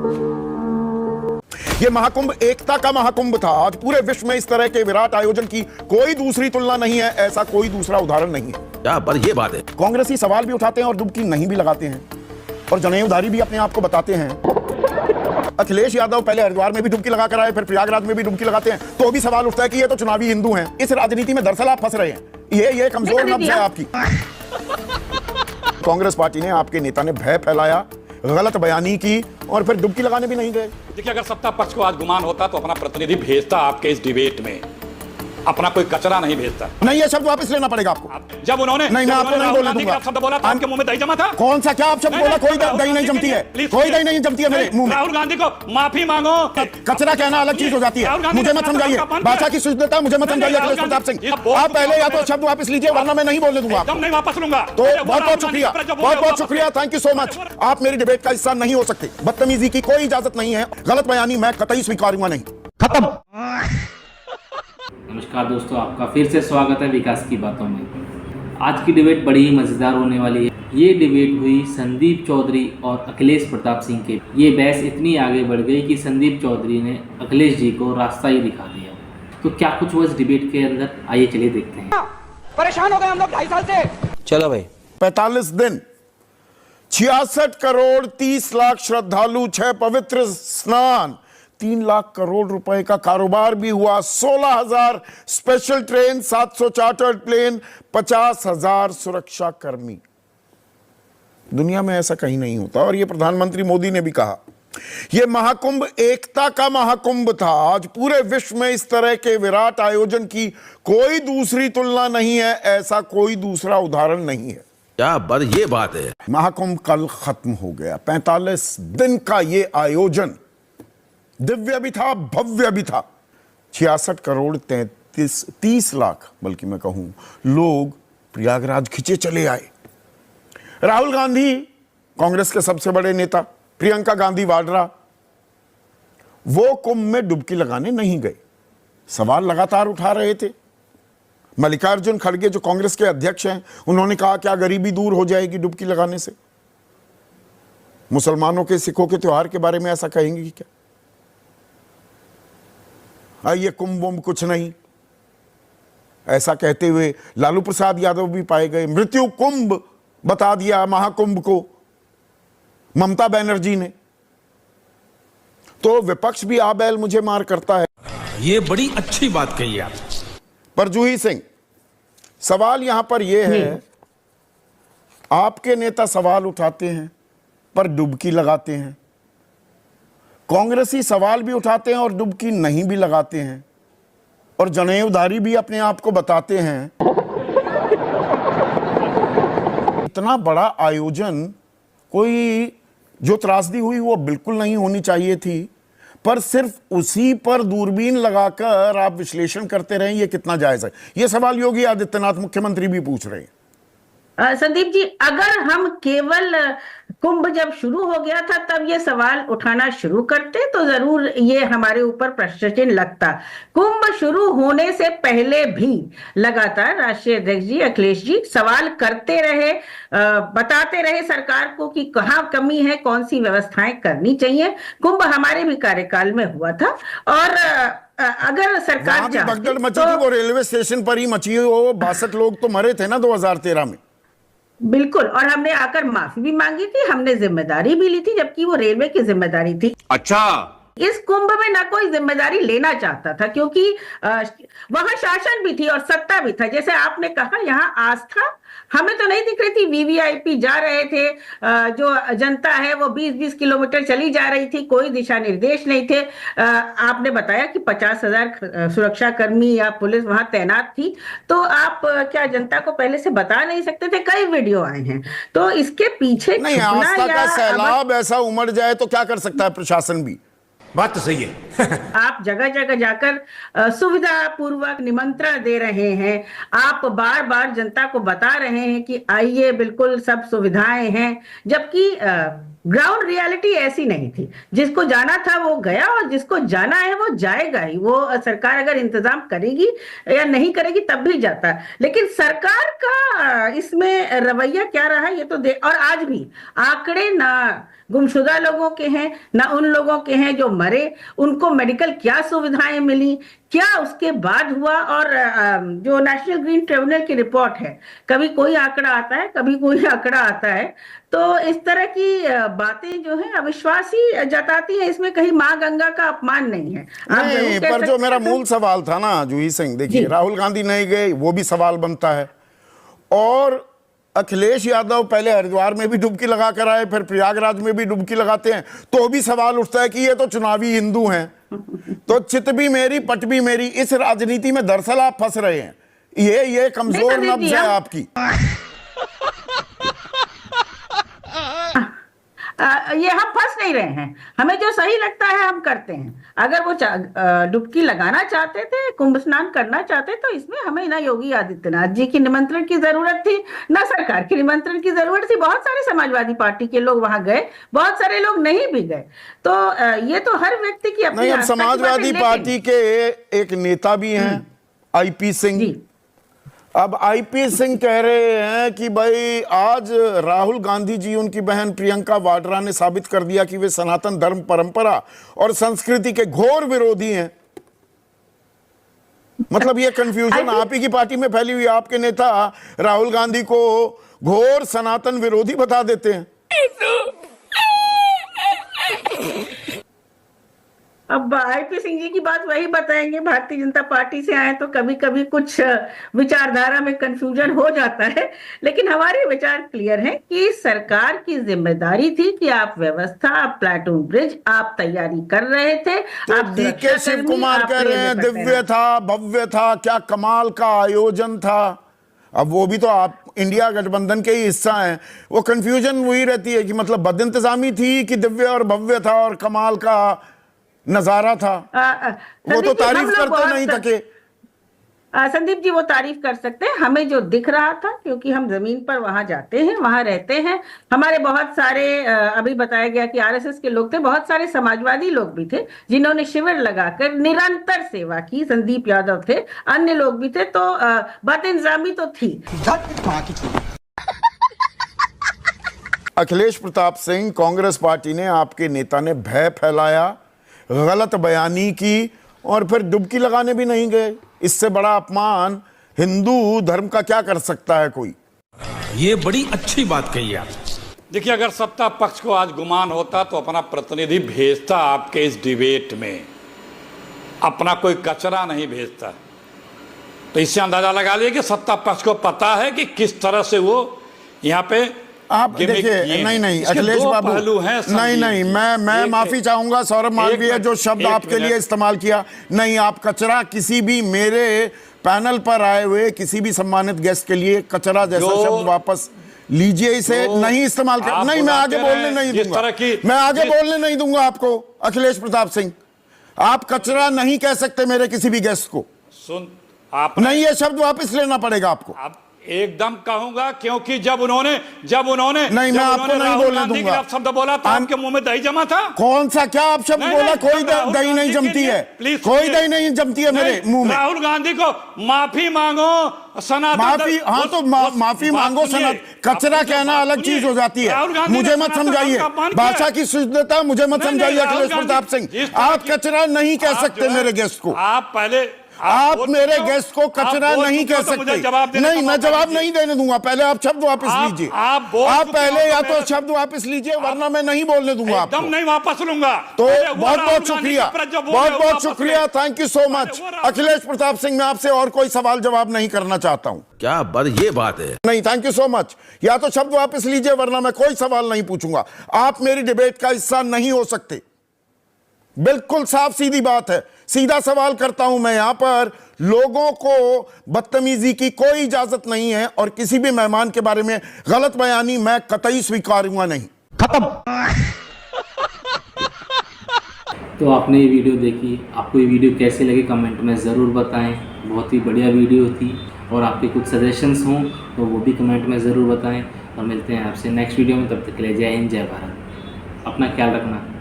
ये महाकुंभ एकता का महाकुंभ था। आज पूरे विश्व में इस तरह के विराट आयोजन की कोई दूसरी तुलना नहीं है, ऐसा कोई दूसरा उदाहरण नहीं है। क्या पर ये बात है, कांग्रेसी सवाल भी उठाते हैं और डुबकी नहीं भी लगाते हैं और जनेऊधारी भी अपने आप को बताते हैं। अखिलेश यादव पहले हरिद्वार में भी डुबकी लगा कर आए, फिर प्रयागराज में भी डुबकी लगाते हैं, तो भी सवाल उठता है कि ये तो चुनावी हिंदू हैं। इस राजनीति में दरअसल आप फंस रहे हैं। ये कमजोर नब्ज है आपकी। कांग्रेस पार्टी ने, आपके नेता ने भय फैलाया, गलत बयानी की और फिर डुबकी लगाने भी नहीं गए। देखिए, अगर सत्ता पक्ष को आज गुमान होता तो अपना प्रतिनिधि भेजता आपके इस डिबेट में, अपना कोई कचरा नहीं भेजता। नहीं, ये शब्द वापस लेना पड़ेगा आपको। जब उन्होंने नहीं, मैं आपको नहीं बोलने दूंगा। शब्द बोला था, आपके मुंह में दही जमा था। कौन सा क्या आप शब्द बोला? कोई दही नहीं जमती है, कोई दही नहीं जमती है मेरे मुंह में। राहुल गांधी को माफी मांगो। कचरा कहना अलग चीज हो जाती है। मुझे मत समझाइए भाषा की शुद्धता, मुझे मत समझाइए अखिलेश प्रताप सिंह। आप पहले या तो शब्द वापस लीजिए, वरना मैं नहीं बोलने दूंगा। एकदम नहीं वापस लूंगा। तो बहुत बहुत शुक्रिया, बहुत बहुत शुक्रिया, थैंक यू सो मच। आप मेरी डिबेट का हिस्सा नहीं हो सकते। बदतमीजी की कोई इजाजत नहीं है, गलत बयानी मैं कतई स्वीकारूंगा नहीं। खत्म। नमस्कार दोस्तों, आपका फिर से स्वागत है विकास की बातों में। आज की डिबेट बड़ी ही मज़ेदार होने वाली है। ये डिबेट हुई संदीप चौधरी और अखिलेश प्रताप सिंह के। ये बहस इतनी आगे बढ़ गई कि संदीप चौधरी ने अखिलेश जी को रास्ता ही दिखा दिया। तो क्या कुछ हुआ इस डिबेट के अंदर, आइए चलिए देखते हैं। परेशान हो गए हम लोग 2.5 साल से। चलो भाई। 45 दिन, 66 करोड़ 30 लाख श्रद्धालु, 6 पवित्र स्नान, 3 लाख करोड़ रुपए का कारोबार भी हुआ, 16,000 स्पेशल ट्रेन, 700 चार्टर्ड प्लेन, 50,000 सुरक्षा कर्मी। दुनिया में ऐसा कहीं नहीं होता। और यह प्रधानमंत्री मोदी ने भी कहा, यह महाकुंभ एकता का महाकुंभ था। आज पूरे विश्व में इस तरह के विराट आयोजन की कोई दूसरी तुलना नहीं है, ऐसा कोई दूसरा उदाहरण नहीं है। क्या पर ये बात है, महाकुंभ कल खत्म हो गया। 45 दिन का यह आयोजन दिव्य भी था, भव्य भी था। 66 करोड़ 30 लाख बल्कि मैं कहूं लोग प्रयागराज खिंचे चले आए। राहुल गांधी, कांग्रेस के सबसे बड़े नेता, प्रियंका गांधी वाड्रा, वो कुंभ में डुबकी लगाने नहीं गए। सवाल लगातार उठा रहे थे। मल्लिकार्जुन खड़गे जो कांग्रेस के अध्यक्ष हैं, उन्होंने कहा क्या गरीबी दूर हो जाएगी डुबकी लगाने से? मुसलमानों के, सिखों के त्योहार के बारे में ऐसा कहेंगे कि क्या ये कुंभ वुंभ कुछ नहीं? ऐसा कहते हुए लालू प्रसाद यादव भी पाए गए। मृत्यु कुंभ बता दिया महाकुंभ को ममता बनर्जी ने। तो विपक्ष भी आ बैल मुझे मार करता है। ये बड़ी अच्छी बात कही आप। पर जूही सिंह, सवाल यहां पर यह है, आपके नेता सवाल उठाते हैं पर डुबकी लगाते हैं, कांग्रेसी सवाल भी उठाते हैं और डुबकी नहीं भी लगाते हैं, और जनेऊधारी भी अपने आप को बताते हैं। इतना बड़ा आयोजन, कोई जो त्रासदी हुई वो बिल्कुल नहीं होनी चाहिए थी, पर सिर्फ उसी पर दूरबीन लगाकर आप विश्लेषण करते रहे, ये कितना जायज है? ये सवाल योगी आदित्यनाथ मुख्यमंत्री भी पूछ रहे हैं। संदीप जी, अगर हम केवल कुंभ जब शुरू हो गया था तब ये सवाल उठाना शुरू करते तो जरूर ये हमारे ऊपर प्रश्न चिन्ह लगता। कुंभ शुरू होने से पहले भी लगातार राष्ट्रीय अध्यक्ष जी अखिलेश जी सवाल करते रहे, बताते रहे सरकार को कि कहाँ कमी है, कौन सी व्यवस्थाएं करनी चाहिए। कुंभ हमारे भी कार्यकाल में हुआ था और अगर सरकार भगदड़ मची थी, वो रेलवे स्टेशन पर ही मची। वो 62 लोग तो मरे थे ना 2013 में। बिल्कुल, और हमने आकर माफी भी मांगी थी, हमने जिम्मेदारी भी ली थी, जबकि वो रेलवे की जिम्मेदारी थी। अच्छा, इस कुंभ में ना कोई जिम्मेदारी लेना चाहता था, क्योंकि वहां शासन भी थी और सत्ता भी था। जैसे आपने कहा, यहाँ आस्था हमें तो नहीं दिख रही थी। वीवीआईपी जा रहे थे, जो जनता है वो 20-20 किलोमीटर चली जा रही थी, कोई दिशा निर्देश नहीं थे। आपने बताया कि 50,000 सुरक्षा कर्मी या पुलिस वहां तैनात थी, तो आप क्या जनता को पहले से बता नहीं सकते थे? कई वीडियो आए हैं। तो इसके पीछे नहीं, आस्था का सैलाब ऐसा उमड़ जाए तो क्या कर सकता है प्रशासन भी? बात तो सही है। आप जगह जगह जाकर सुविधा पूर्वक निमंत्रण दे रहे हैं, आप बार बार जनता को बता रहे हैं कि आइए, बिल्कुल सब सुविधाएं हैं, जबकि ग्राउंड रियलिटी ऐसी नहीं थी। जिसको जाना था वो गया और जिसको जाना है वो जाएगा ही। वो सरकार अगर इंतजाम करेगी या नहीं करेगी तब भी जाता है। लेकिन सरकार का इसमें रवैया क्या रहा ये तो और आज भी आंकड़े ना गुमशुदा लोगों के हैं ना उन लोगों के हैं जो मरे, उनको मेडिकल क्या सुविधाएं मिली, क्या उसके बाद हुआ। और जो नेशनल ग्रीन ट्रिब्यूनल की रिपोर्ट है, कभी कोई आंकड़ा आता है कभी कोई आंकड़ा आता है। तो इस तरह की बातें जो है अविश्वास ही जताती है। इसमें कहीं मां गंगा का अपमान नहीं है। नहीं, पर जो मेरा मूल सवाल था ना जूही सिंह, देखिए राहुल गांधी नहीं गए वो भी सवाल बनता है, और अखिलेश यादव पहले हरिद्वार में भी डुबकी लगा कर आए, फिर प्रयागराज में भी डुबकी लगाते हैं, तो भी सवाल उठता है कि ये तो चुनावी हिंदू हैं, तो चित भी मेरी पट भी मेरी। इस राजनीति में दरअसल आप फंस रहे हैं। ये कमजोर नब्ज है आपकी। ये हम फंस नहीं रहे हैं, हमें जो सही लगता है हम करते हैं। अगर वो डुबकी लगाना चाहते थे, कुंभ स्नान करना चाहते, तो इसमें हमें ना योगी आदित्यनाथ जी की निमंत्रण की जरूरत थी ना सरकार की निमंत्रण की जरूरत थी। बहुत सारे समाजवादी पार्टी के लोग वहां गए, बहुत सारे लोग नहीं भी गए। तो ये तो हर व्यक्ति की अपनी। नहीं, अब समाजवादी पार्टी के एक नेता भी हैं आईपी सिंह। अब आईपी सिंह कह रहे हैं कि भाई आज राहुल गांधी जी, उनकी बहन प्रियंका वाड्रा ने साबित कर दिया कि वे सनातन धर्म, परंपरा और संस्कृति के घोर विरोधी हैं। मतलब ये कंफ्यूजन आप ही की पार्टी में फैली हुई। आपके नेता राहुल गांधी को घोर सनातन विरोधी बता देते हैं। अब आईपी सिंह जी की बात वही बताएंगे, भारतीय जनता पार्टी से आए तो कभी कभी कुछ विचारधारा में कंफ्यूजन हो जाता है। लेकिन हमारे विचार क्लियर हैं कि सरकार की जिम्मेदारी थी कि आप व्यवस्था, आप प्लाटून ब्रिज आप तैयारी कर रहे थे। आप डीके शिव कुमार कह रहे हैं दिव्य था, भव्य था, क्या कमाल का आयोजन था। अब वो भी तो आप इंडिया गठबंधन के ही हिस्सा हैं। वो कंफ्यूजन वही रहती है कि मतलब बदइंतजामी थी कि दिव्य और भव्य था और कमाल का नजारा था। वो तो तारीफ करते नहीं थके। संदीप जी वो तारीफ कर सकते हैं, हमें जो दिख रहा था, क्योंकि हम जमीन पर वहां जाते हैं, वहां रहते हैं। हमारे बहुत सारे अभी बताया गया कि आरएसएस के लोग थे, बहुत सारे समाजवादी लोग भी थे जिन्होंने शिविर लगाकर निरंतर सेवा की। संदीप यादव थे, अन्य लोग भी थे। तो बदइंतजामी तो थी। अखिलेश प्रताप सिंह, कांग्रेस पार्टी ने, आपके नेता ने भय फैलाया, गलत बयानी की और फिर डुबकी लगाने भी नहीं गए। इससे बड़ा अपमान हिंदू धर्म का क्या कर सकता है कोई। ये बड़ी अच्छी बात कही आप। देखिए, अगर सत्ता पक्ष को आज गुमान होता तो अपना प्रतिनिधि भेजता आपके इस डिबेट में, अपना कोई कचरा नहीं भेजता। तो इससे अंदाजा लगा लिया कि सत्ता पक्ष को पता है कि किस तरह से वो यहाँ पे आप देखिए। नहीं अखिलेश बाबू, नहीं मैं माफी चाहूंगा सौरभ मालवीय, जो शब्द आपके लिए इस्तेमाल किया। नहीं, आप कचरा किसी भी मेरे पैनल पर आए हुए किसी भी सम्मानित गेस्ट के लिए कचरा जैसा शब्द वापस लीजिए। इसे नहीं इस्तेमाल कर। नहीं, मैं आगे बोलने नहीं दूंगा। मैं आगे बोलने नहीं दूंगा आपको। अखिलेश प्रताप सिंह, आप कचरा नहीं कह सकते मेरे किसी भी गेस्ट को। सुन, आप नहीं, ये शब्द वापस लेना पड़ेगा आपको। एकदम कहूंगा, क्योंकि जब उन्होंने नहीं, मैं आपको नहीं बोलने दूंगा। शब्द बोला तो आपके मुंह में दही जमा था। कौन सा, क्या आप शब्द बोला? कोई दही नहीं जमती है, कोई दही नहीं जमती है मेरे मुंह में। राहुल गांधी को माफी मांगो, सनातन माफी, हाँ तो माफी मांगो। कचरा कहना अलग चीज हो जाती है। मुझे मत समझाइए भाषा की शुद्धता, मुझे मत समझाइए अखिलेश प्रताप सिंह। आप कचरा नहीं कह सकते मेरे गेस्ट को। आप मेरे गेस्ट को कचरा नहीं कह सकते। नहीं, मैं जवाब नहीं देने दूंगा। पहले आप शब्द वापस लीजिए। आप पहले या तो शब्द वापस लीजिए, वरना मैं नहीं बोलने दूंगा आपको। एकदम नहीं वापस लूंगा। तो बहुत बहुत शुक्रिया, बहुत बहुत शुक्रिया, thank you so much. Akhilesh Pratap Singh, मैं आपसे और कोई सवाल जवाब नहीं करना चाहता हूं। क्या ये बात है। नहीं, थैंक यू सो मच। या तो शब्द वापस लीजिए, वरना मैं कोई सवाल नहीं पूछूंगा। आप मेरी डिबेट का हिस्सा नहीं हो सकते। बिल्कुल साफ सीधी बात है। सीधा सवाल करता हूं मैं। यहां पर लोगों को बदतमीजी की कोई इजाजत नहीं है और किसी भी मेहमान के बारे में गलत बयानी मैं कतई स्वीकारूंगा नहीं। खत्म। तो आपने ये वीडियो देखी, आपको ये वीडियो कैसे लगे कमेंट में ज़रूर बताएं। बहुत ही बढ़िया वीडियो थी, और आपके कुछ सजेशंस हों तो वो भी कमेंट में ज़रूर बताएं। और मिलते हैं आपसे नेक्स्ट वीडियो में। तब तक के लिए जय हिंद, जय भारत। अपना ख्याल रखना।